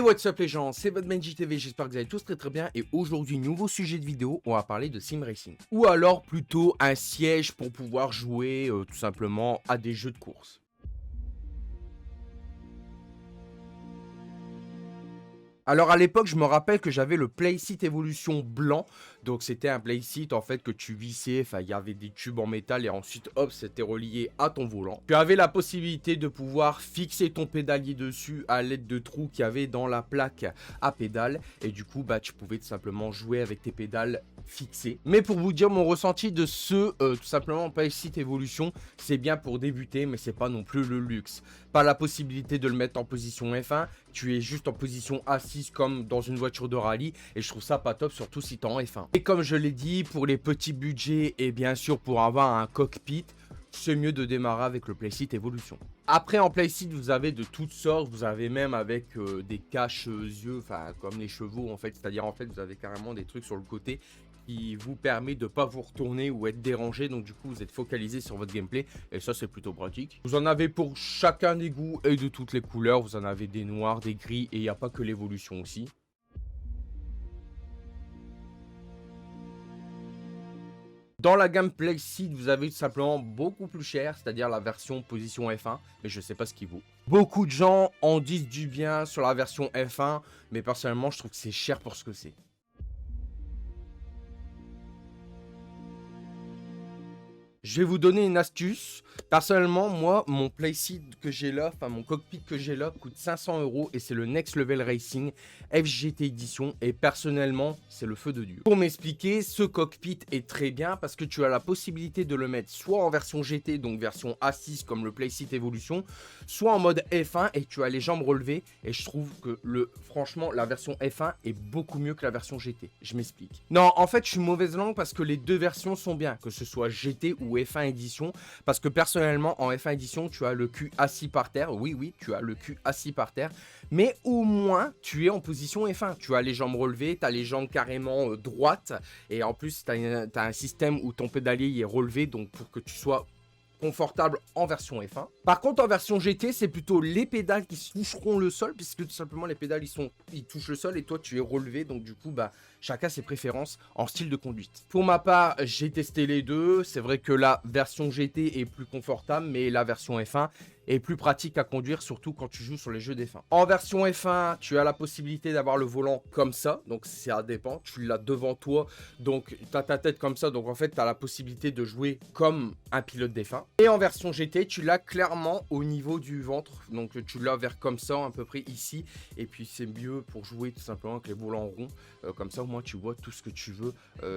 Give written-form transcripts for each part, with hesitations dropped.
Et what's up les gens, c'est votre Benji TV, j'espère que vous allez tous très bien. Et aujourd'hui, nouveau sujet de vidéo, on va parler de sim racing. Ou alors plutôt un siège pour pouvoir jouer tout simplement à des jeux de course. Alors à l'époque, je me rappelle que j'avais le Playseat Evolution blanc. Donc c'était un Playseat en fait que tu vissais, enfin il y avait des tubes en métal et ensuite hop, c'était relié à ton volant. Tu avais la possibilité de pouvoir fixer ton pédalier dessus à l'aide de trous qu'il y avait dans la plaque à pédale. Et du coup, bah tu pouvais tout simplement jouer avec tes pédales fixées. Mais pour vous dire mon ressenti de ce tout simplement Playseat Evolution, c'est bien pour débuter, mais c'est pas non plus le luxe. Pas la possibilité de le mettre en position F1, tu es juste en position assise comme dans une voiture de rallye et je trouve ça pas top, surtout si tu es en F1. Et comme je l'ai dit, pour les petits budgets et bien sûr pour avoir un cockpit, c'est mieux de démarrer avec le Playseat Evolution. Après en Playseat, vous avez de toutes sortes, vous avez même avec des caches-yeux, enfin comme les chevaux en fait, c'est-à-dire en fait vous avez carrément des trucs sur le côté qui vous permet de ne pas vous retourner ou être dérangé, donc du coup vous êtes focalisé sur votre gameplay et ça c'est plutôt pratique. Vous en avez pour chacun des goûts et de toutes les couleurs, vous en avez des noirs, des gris et il n'y a pas que l'évolution aussi. Dans la gamme Playseat, vous avez tout simplement beaucoup plus cher, c'est-à-dire la version position F1, mais je ne sais pas ce qu'il vaut. Beaucoup de gens en disent du bien sur la version F1, mais personnellement je trouve que c'est cher pour ce que c'est. Je vais vous donner une astuce. Personnellement, moi, mon Playseat que j'ai là, enfin mon cockpit que j'ai là, coûte 500 € et c'est le Next Level Racing FGT Edition. Et personnellement, c'est le feu de Dieu. Pour m'expliquer, ce cockpit est très bien parce que tu as la possibilité de le mettre soit en version GT, donc version assise comme le Playseat Evolution, soit en mode F1 et tu as les jambes relevées. Et je trouve que franchement, la version F1 est beaucoup mieux que la version GT. Je m'explique. Non, en fait, je suis mauvaise langue parce que les deux versions sont bien, que ce soit GT ou F1 édition, parce que personnellement en F1 édition tu as le cul assis par terre, oui tu as le cul assis par terre, mais au moins tu es en position F1, tu as les jambes relevées, tu as les jambes carrément droites et en plus tu as un système où ton pédalier est relevé, donc pour que tu sois confortable en version F1. Par contre en version GT c'est plutôt les pédales qui toucheront le sol, puisque tout simplement les pédales ils touchent le sol et toi tu es relevé, donc du coup bah chacun ses préférences en style de conduite. Pour ma part j'ai testé les deux, c'est vrai que la version GT est plus confortable mais la version F1 est plus pratique à conduire, surtout quand tu joues sur les jeux d'F1. En version F1, tu as la possibilité d'avoir le volant comme ça, donc ça dépend, tu l'as devant toi, donc tu as ta tête comme ça, donc en fait tu as la possibilité de jouer comme un pilote d'F1. Et en version GT, tu l'as clairement au niveau du ventre, donc tu l'as vers comme ça, à peu près ici, et puis c'est mieux pour jouer tout simplement avec les volants ronds, comme ça au moins tu vois tout ce que tu veux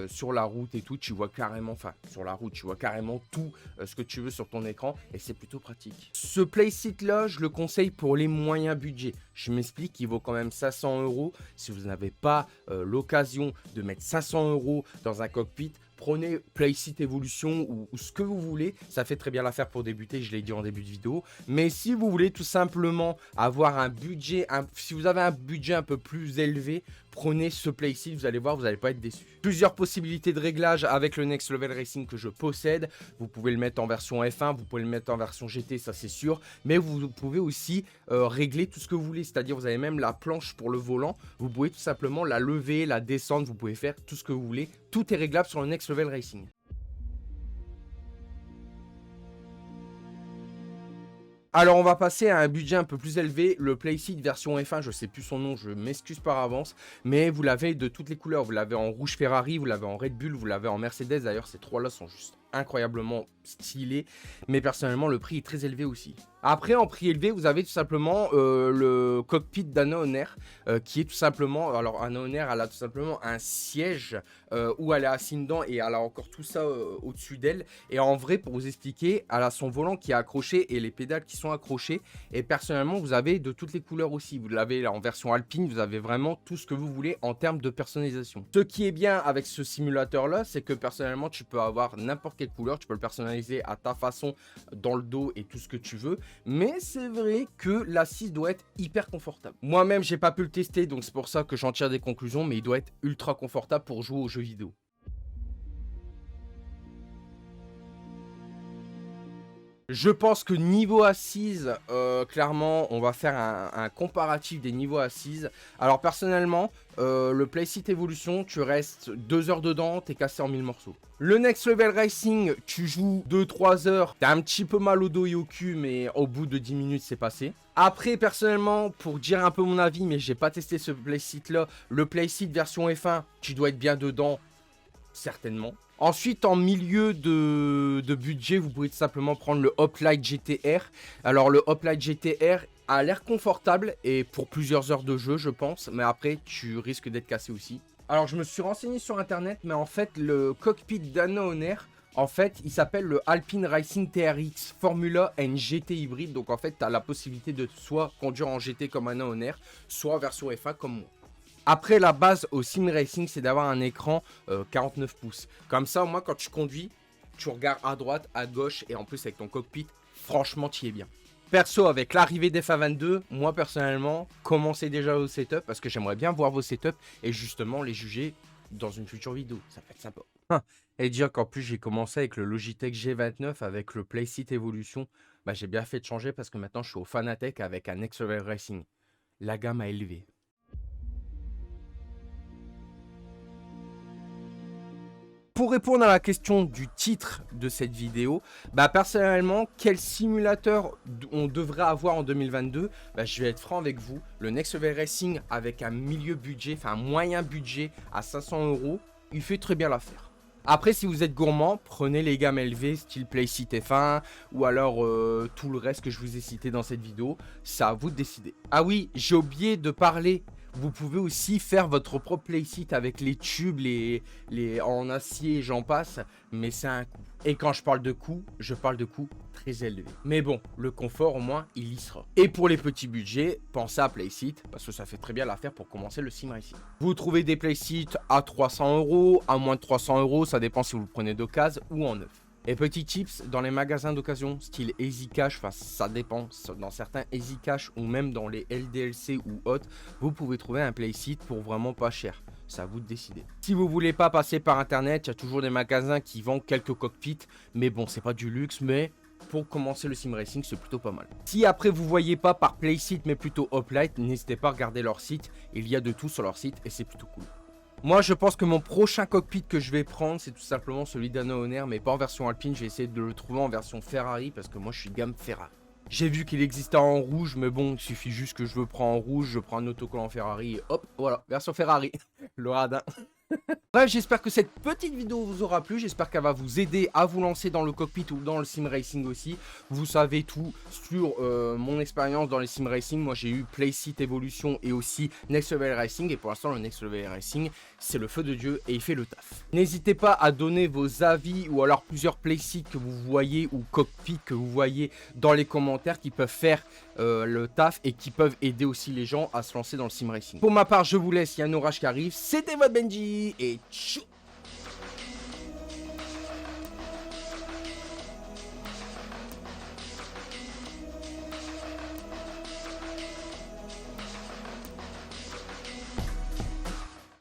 sur la route et tout, tu vois carrément, enfin sur la route, tu vois carrément tout ce que tu veux sur ton écran, et c'est plutôt pratique. Ce Playseat là, je le conseille pour les moyens budgets. Je m'explique, il vaut quand même 500 €. Si vous n'avez pas l'occasion de mettre 500 € dans un cockpit, prenez Playseat Evolution ou ce que vous voulez. Ça fait très bien l'affaire pour débuter, je l'ai dit en début de vidéo. Mais si vous voulez tout simplement avoir un budget, si vous avez un budget un peu plus élevé, prenez ce Playseat, vous allez voir, vous n'allez pas être déçu. Plusieurs possibilités de réglage avec le Next Level Racing que je possède. Vous pouvez le mettre en version F1, vous pouvez le mettre en version GT, ça c'est sûr. Mais vous pouvez aussi régler tout ce que vous voulez. C'est-à-dire vous avez même la planche pour le volant. Vous pouvez tout simplement la lever, la descendre, vous pouvez faire tout ce que vous voulez. Tout est réglable sur le Next Level Racing. Alors on va passer à un budget un peu plus élevé, le Playseat version F1, je sais plus son nom, je m'excuse par avance, mais vous l'avez de toutes les couleurs, vous l'avez en rouge Ferrari, vous l'avez en Red Bull, vous l'avez en Mercedes, d'ailleurs ces trois là sont juste incroyablement stylés, mais personnellement le prix est très élevé aussi. Après en prix élevé vous avez tout simplement le cockpit d'Anna Honor qui est tout simplement, alors Anna Honor elle a tout simplement un siège où elle est assise dedans et elle a encore tout ça au-dessus d'elle, et en vrai pour vous expliquer, elle a son volant qui est accroché et les pédales qui sont accrochées, et personnellement vous avez de toutes les couleurs aussi, vous l'avez en version alpine, vous avez vraiment tout ce que vous voulez en termes de personnalisation. Ce qui est bien avec ce simulateur là, c'est que personnellement tu peux avoir n'importe quelle couleur, tu peux le personnaliser à ta façon dans le dos et tout ce que tu veux, mais c'est vrai que l'assise doit être hyper confortable. Moi-même j'ai pas pu le tester, donc c'est pour ça que j'en tire des conclusions, mais il doit être ultra confortable pour jouer aux jeux vidéo. Je pense que niveau assise, clairement, on va faire un comparatif des niveaux assises. Alors personnellement, le Playseat Evolution, tu restes 2 heures dedans, t'es cassé en 1000 morceaux. Le Next Level Racing, tu joues 2-3 heures, t'as un petit peu mal au dos et au cul, mais au bout de 10 minutes, c'est passé. Après, personnellement, pour dire un peu mon avis, mais j'ai pas testé ce Playseat là, le Playseat version F1, tu dois être bien dedans, certainement. Ensuite, en milieu de budget, vous pouvez tout simplement prendre le Hoplite GTR. Alors, le Hoplite GTR a l'air confortable et pour plusieurs heures de jeu, je pense. Mais après, tu risques d'être cassé aussi. Alors, je me suis renseigné sur Internet, mais en fait, le cockpit d'Anna Honor, en fait, il s'appelle le Alpine Racing TRX Formula and GT hybride. Donc, en fait, tu as la possibilité de soit conduire en GT comme Anna Honor, soit version F1 comme moi. Après, la base au sim racing, c'est d'avoir un écran 49 pouces. Comme ça, au moins, quand tu conduis, tu regardes à droite, à gauche, et en plus, avec ton cockpit, franchement, tu y es bien. Perso, avec l'arrivée d'FA22, moi, personnellement, commencez déjà vos setups, parce que j'aimerais bien voir vos setups, et justement, les juger dans une future vidéo. Ça peut être sympa. Et dire qu'en plus, j'ai commencé avec le Logitech G29, avec le Playseat Evolution. Bah, j'ai bien fait de changer, parce que maintenant, je suis au Fanatec avec un Next Level Racing. La gamme a élevé. Pour répondre à la question du titre de cette vidéo, bah personnellement, quel simulateur on devrait avoir en 2022 ? Bah, je vais être franc avec vous, le Next Level Racing avec un milieu budget, enfin un moyen budget à 500 €, il fait très bien l'affaire. Après, si vous êtes gourmand, prenez les gammes élevées, style Playseat F1, ou alors tout le reste que je vous ai cité dans cette vidéo, c'est à vous de décider. Ah oui, j'ai oublié de parler. Vous pouvez aussi faire votre propre Playseat avec les tubes, les en acier, j'en passe, mais c'est un coût. Et quand je parle de coût, je parle de coût très élevé. Mais bon, le confort au moins, il y sera. Et pour les petits budgets, pensez à Playseat, parce que ça fait très bien l'affaire pour commencer le sim racing. Vous trouvez des Playseat à 300 €, à moins de 300 €, ça dépend si vous le prenez d'occasion ou en neuf. Et petit tips, dans les magasins d'occasion, style Easy Cash, enfin ça dépend, dans certains Easy Cash ou même dans les LDLC ou autres, vous pouvez trouver un Playseat pour vraiment pas cher. C'est à vous de décider. Si vous voulez pas passer par internet, il y a toujours des magasins qui vendent quelques cockpits, mais bon, c'est pas du luxe, mais pour commencer le sim racing, c'est plutôt pas mal. Si après vous voyez pas par Playseat, mais plutôt Hoplite, n'hésitez pas à regarder leur site, il y a de tout sur leur site et c'est plutôt cool. Moi, je pense que mon prochain cockpit que je vais prendre, c'est tout simplement celui d'Anna Honor, mais pas en version Alpine. Je vais essayer de le trouver en version Ferrari, parce que moi, je suis gamme Ferrari. J'ai vu qu'il existait en rouge, mais bon, il suffit juste que je le prends en rouge, je prends un autocollant Ferrari, et hop, voilà, version Ferrari. Le radin. Bref, j'espère que cette petite vidéo vous aura plu, j'espère qu'elle va vous aider à vous lancer dans le cockpit ou dans le sim racing aussi. Vous savez tout sur mon expérience dans les sim racing. Moi j'ai eu Playseat Evolution et aussi Next Level Racing, et pour l'instant le Next Level Racing c'est le feu de Dieu et il fait le taf. N'hésitez pas à donner vos avis ou alors plusieurs Playseat que vous voyez ou cockpit que vous voyez dans les commentaires qui peuvent faire le taf et qui peuvent aider aussi les gens à se lancer dans le sim racing. Pour ma part je vous laisse, il y a un orage qui arrive, c'était votre Benji et tchou.